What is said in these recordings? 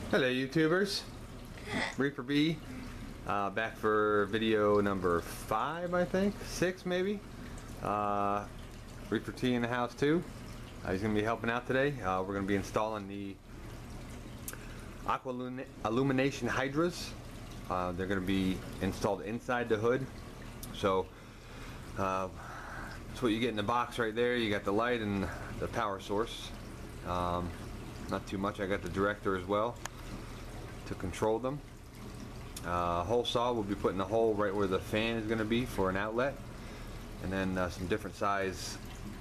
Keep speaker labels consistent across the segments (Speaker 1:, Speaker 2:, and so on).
Speaker 1: Hello YouTubers, Reaper B, back for video number 5 I think, 6 maybe. Reaper T in the house too. He's going to be helping out today. We're going to be installing the Aqua Illumination Hydras. They're going to be installed inside the hood. So that's what you get in the box right there. You got the light and the power source. Not too much. I got the director as well to control them. Hole saw, we'll be putting a hole right where the fan is going to be for an outlet, and then some different size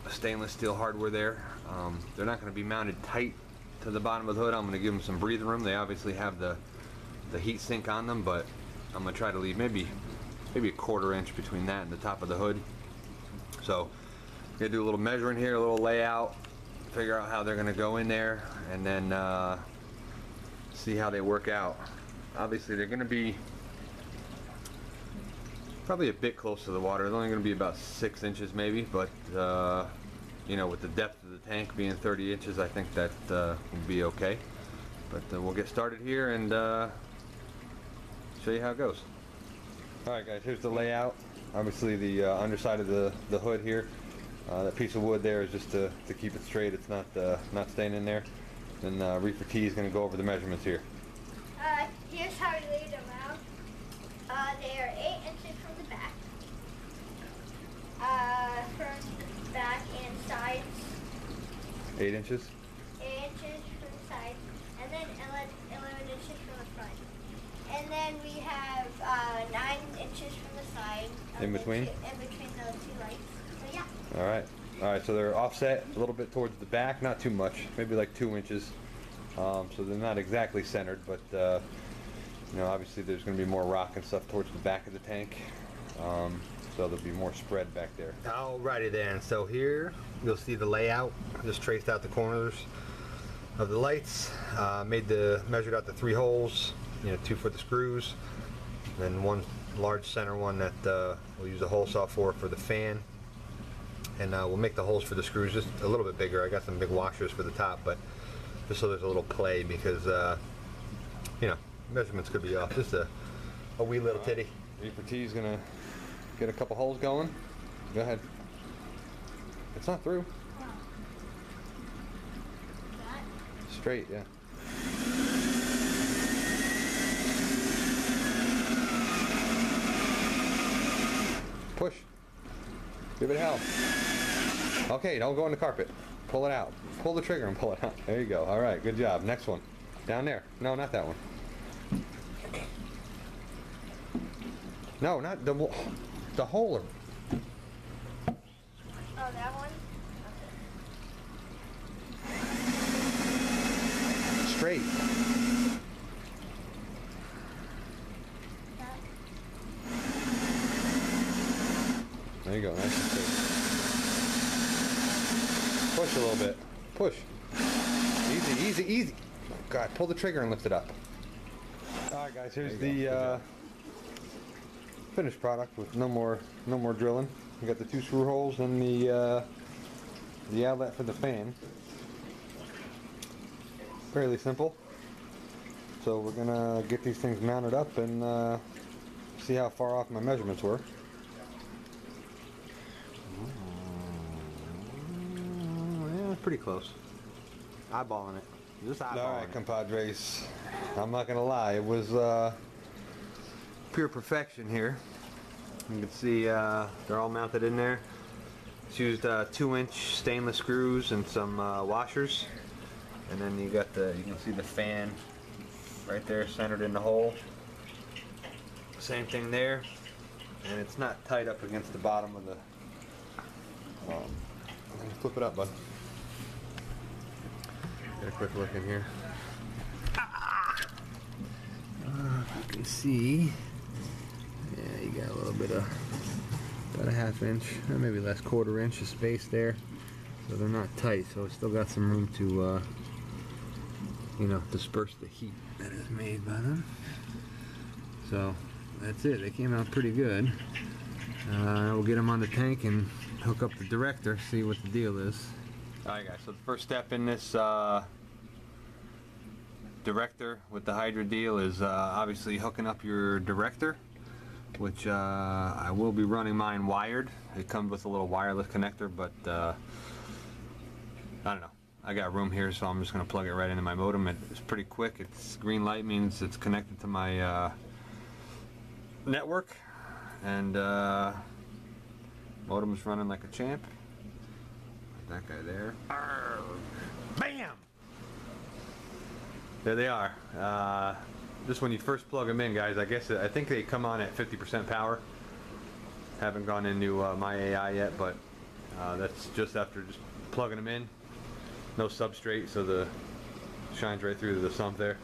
Speaker 1: stainless steel hardware there. They're not going to be mounted tight to the bottom of the hood. I'm going to give them some breathing room. They obviously have the heat sink on them, but I'm going to try to leave maybe a 1/4 inch between that and the top of the hood. So I'm going to do a little measuring here, a little layout, figure out how they're going to go in there, and then see how they work out. Obviously they're going to be probably a bit close to the water. They're only going to be about 6 inches maybe, but you know, with the depth of the tank being 30 inches, I think that will be okay. But we'll get started here and show you how it goes. Alright guys, here's the layout. Obviously the underside of the hood here. That piece of wood there is just to keep it straight. It's not staying in there. Then Reefer T is going to go over the measurements here.
Speaker 2: Here's how we laid them out. They are 8 inches from the back. From back and sides.
Speaker 1: 8 inches?
Speaker 2: 8 inches from the sides. And then 11 inches from the front. And then we have 9 inches from the side.
Speaker 1: In between?
Speaker 2: In between those two lights. So yeah.
Speaker 1: Alright, so they're offset a little bit towards the back, not too much, maybe like 2 inches. So they're not exactly centered, but you know, obviously there's going to be more rock and stuff towards the back of the tank. So there'll be more spread back there. Alrighty then, so here you'll see the layout. Just traced out the corners of the lights. Measured out the 3 holes, you know, 2 for the screws, then 1 large center one that we'll use a hole saw for the fan. And we'll make the holes for the screws just a little bit bigger. I got some big washers for the top, but just so there's a little play, because you know, measurements could be off. Just a wee little titty. Reaper T is gonna get a couple holes going. Go ahead. It's not through. Straight, yeah. Push. Give it hell. Okay, don't go on the carpet. Pull it out. Pull the trigger and pull it out. There you go. Alright, good job. Next one. Down there. No, not that one. No, not the hole.
Speaker 2: Oh, that one?
Speaker 1: Straight. There you go. Nice and straight. Push a little bit. Push. Easy, easy, easy. Oh, God, pull the trigger and lift it up. Alright guys, here's the finished product with no more drilling. We got the 2 screw holes and the outlet for the fan. Fairly simple. So we're gonna get these things mounted up and see how far off my measurements were. Pretty close. Eyeballing it. Just eyeballing. Alright, compadres. I'm not gonna lie, it was pure perfection here. You can see they're all mounted in there. It's used 2-inch stainless screws and some washers. And then you can see the fan right there centered in the hole. Same thing there. And it's not tight up against the bottom of the flip it up, bud. Get a quick look in here. You can see, yeah, you got a little bit of, about a 1/2 inch, or maybe less, 1/4 inch of space there. So they're not tight, so it's still got some room to, you know, disperse the heat that is made by them. So that's it. They came out pretty good. We'll get them on the tank and hook up the director, see what the deal is. Alright guys, so the first step in this director with the Hydra deal is obviously hooking up your director, which I will be running mine wired. It comes with a little wireless connector, but I don't know. I got room here, so I'm just going to plug it right into my modem. It's pretty quick. It's green light means it's connected to my network, and modem's running like a champ. That guy there. Arr, bam! There they are. Just when you first plug them in, guys, I think they come on at 50% power. Haven't gone into my AI yet, but that's just after just plugging them in. No substrate, so the shines right through the sump there.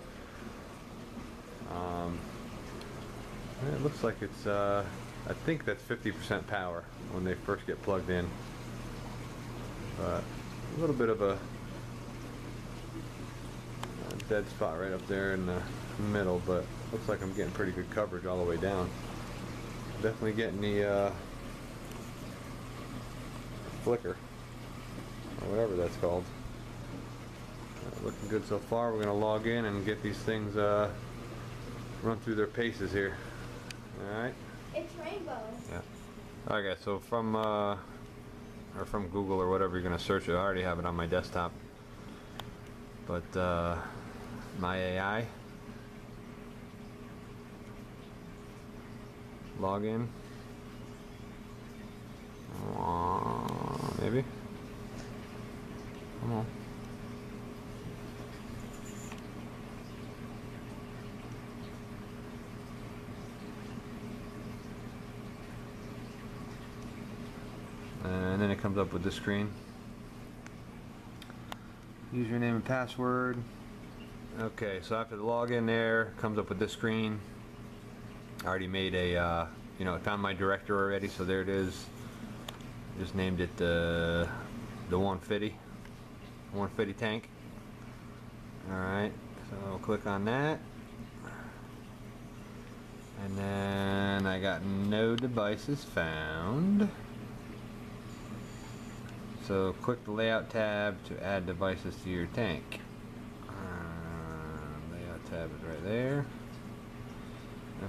Speaker 1: It looks like it's I think that's 50% power when they first get plugged in. But a little bit of a dead spot right up there in the middle, but looks like I'm getting pretty good coverage all the way down. Definitely getting the flicker, or whatever that's called. Looking good so far. We're going to log in and get these things run through their paces here. Alright?
Speaker 2: It's rainbow.
Speaker 1: Yeah. Alright guys, so from Google or whatever you're going to search it, I already have it on my desktop. But my AI login. Maybe. Come on. And then it comes up with this screen. Username and password. Okay, so after the login there, it comes up with this screen. I already made a, you know, I found my director already, so there it is. Just named it the 150 tank. Alright, so click on that. And then I got no devices found. So click the layout tab to add devices to your tank. Layout tab is right there.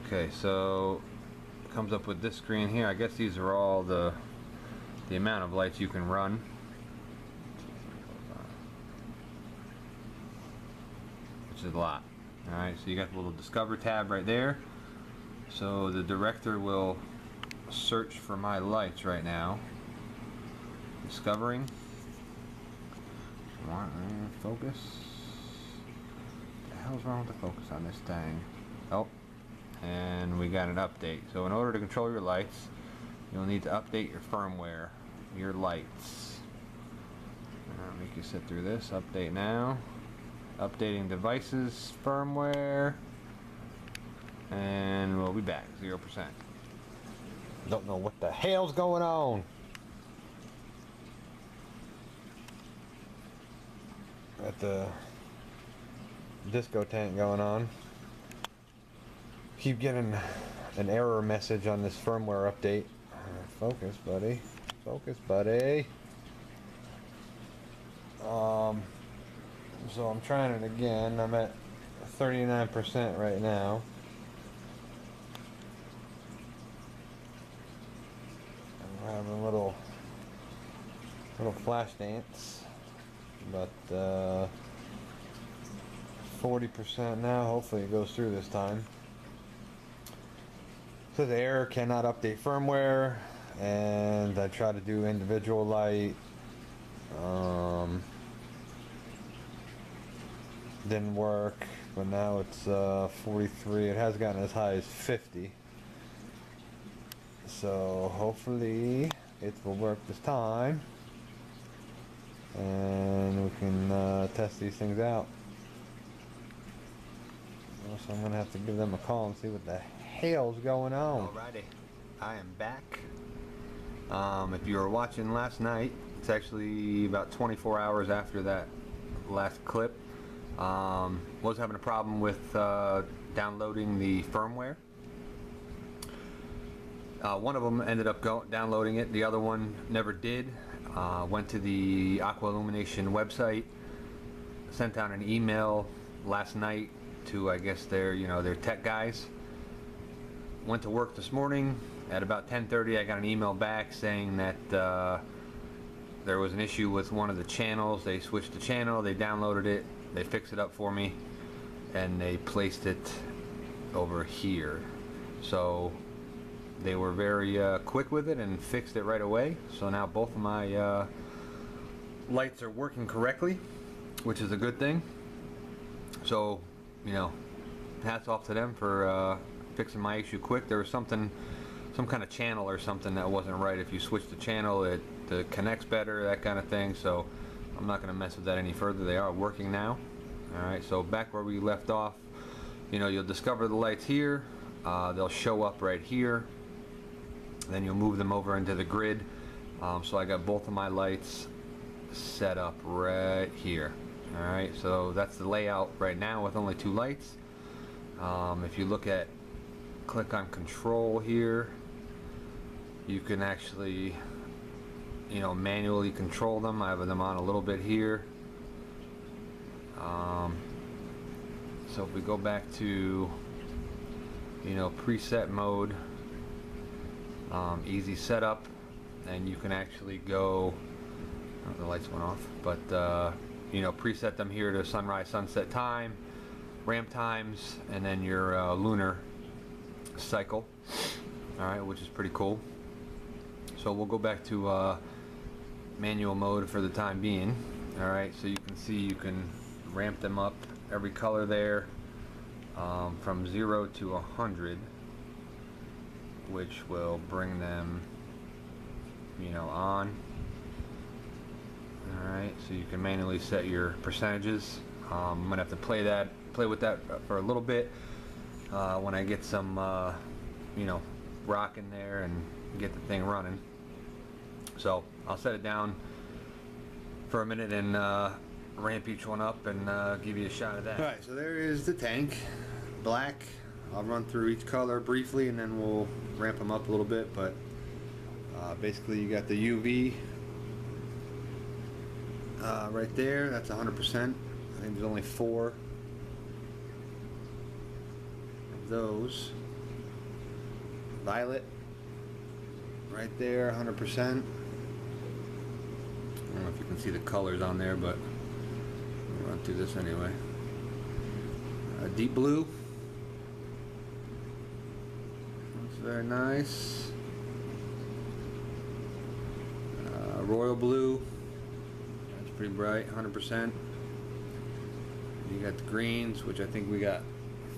Speaker 1: Okay, so it comes up with this screen here. I guess these are all the amount of lights you can run. Which is a lot. Alright, so you got the little Discover tab right there. So the director will search for my lights right now. Discovering. Come on, focus. What the hell's wrong with the focus on this thing? Oh, and we got an update. So in order to control your lights, you'll need to update your firmware, your lights. I'll make you sit through this. Update now. Updating devices, firmware, and we'll be back. 0%. Don't know what the hell's going on. Got the disco tank going on. Keep getting an error message on this firmware update. Focus, buddy. Focus, buddy. So I'm trying it again. I'm at 39% right now. I'm having a little flash dance. But 40% now. Hopefully it goes through this time. So the error cannot update firmware, and I try to do individual light. Didn't work, but now it's 43. It has gotten as high as 50. So hopefully it will work this time, and we can test these things out. So I'm gonna have to give them a call and see what the hell's going on. Alrighty, I am back. If you were watching last night, it's actually about 24 hours after that last clip. Was having a problem with downloading the firmware. One of them ended up downloading it, the other one never did. Went to the Aqua Illumination website, sent out an email last night to, I guess, their tech guys. Went to work this morning at about 10:30. I got an email back saying that there was an issue with one of the channels. They switched the channel, they downloaded it, they fixed it up for me, and they placed it over here. So they were very quick with it and fixed it right away. So now both of my lights are working correctly, which is a good thing. So, hats off to them for fixing my issue quick. There was some kind of channel or something that wasn't right. If you switch the channel, it connects better, that kind of thing. So I'm not going to mess with that any further. They are working now. Alright, so back where we left off, you'll discover the lights here. They'll show up right here. Then you'll move them over into the grid. So I got both of my lights set up right here. Alright, so that's the layout right now with only 2 lights. If you click on control here, you can actually manually control them. I have them on a little bit here. So if we go back to preset mode, easy setup, and you can actually go, oh, the lights went off, but preset them here to sunrise sunset time, ramp times, and then your lunar cycle. Alright, which is pretty cool. So we'll go back to manual mode for the time being. Alright, so you can see you can ramp them up every color there, from 0 to 100, which will bring them on. Alright, so you can manually set your percentages. I'm gonna have to play with that for a little bit when I get some rock in there and get the thing running. So I'll set it down for a minute and ramp each one up and give you a shot of that. Alright, so there is the tank, black. I'll run through each color briefly and then we'll ramp them up a little bit, but basically you got the UV right there, that's 100%. I think there's only 4 of those. Violet right there, 100%. I don't know if you can see the colors on there, but I'll run through this anyway. Deep blue, that's very nice. Royal blue, that's pretty bright, 100%. You got the greens, which I think we got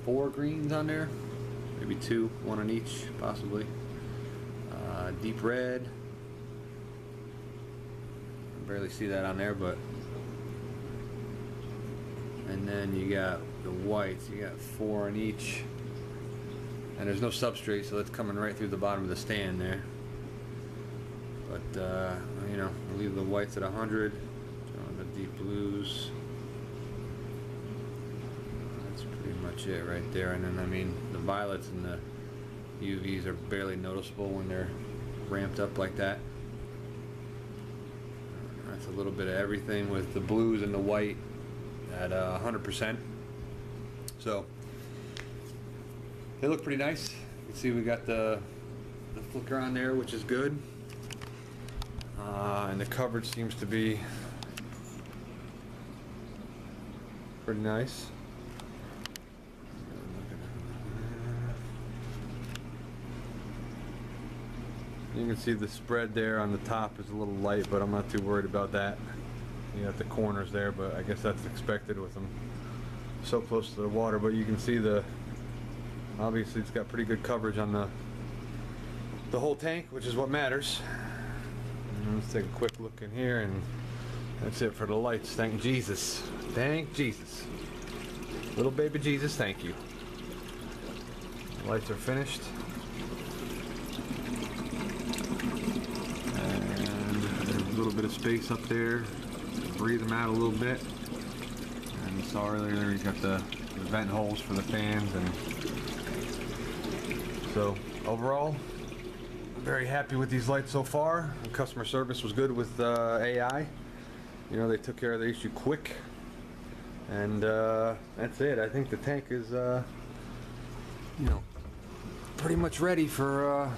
Speaker 1: 4 greens on there, maybe 2, 1 on each, possibly. Deep red, I barely see that on there, but. And then you got the whites, you got 4 on each, and there's no substrate, so it's coming right through the bottom of the stand there. But I'll leave the whites at 100, the deep blues. That's pretty much it right there. And then the violets and the UVs are barely noticeable when they're ramped up like that. That's a little bit of everything with the blues and the white at 100%. So they look pretty nice. You can see we got the flicker on there, which is good. And the coverage seems to be pretty nice. You can see the spread there on the top is a little light, but I'm not too worried about that. You got the corners there, but I guess that's expected with them so close to the water. But you can see obviously it's got pretty good coverage on the whole tank, which is what matters. And let's take a quick look in here, and that's it for the lights. Thank Jesus. Thank Jesus. Little baby Jesus, thank you. The lights are finished. And there's a little bit of space up there. Breathe them out a little bit. And you saw earlier there you got the vent holes for the fans. And so overall, very happy with these lights so far. The customer service was good with AI. They took care of the issue quick. And that's it. I think the tank is, you know, pretty much ready for,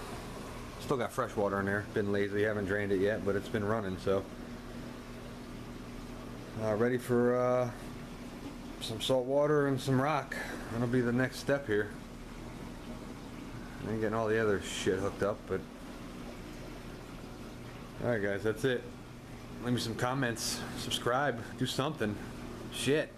Speaker 1: still got fresh water in there. Been lazy, haven't drained it yet, but it's been running, so. Ready for some salt water and some rock. That'll be the next step here. I ain't getting all the other shit hooked up, but. Alright guys, that's it. Leave me some comments, subscribe, do something. Shit.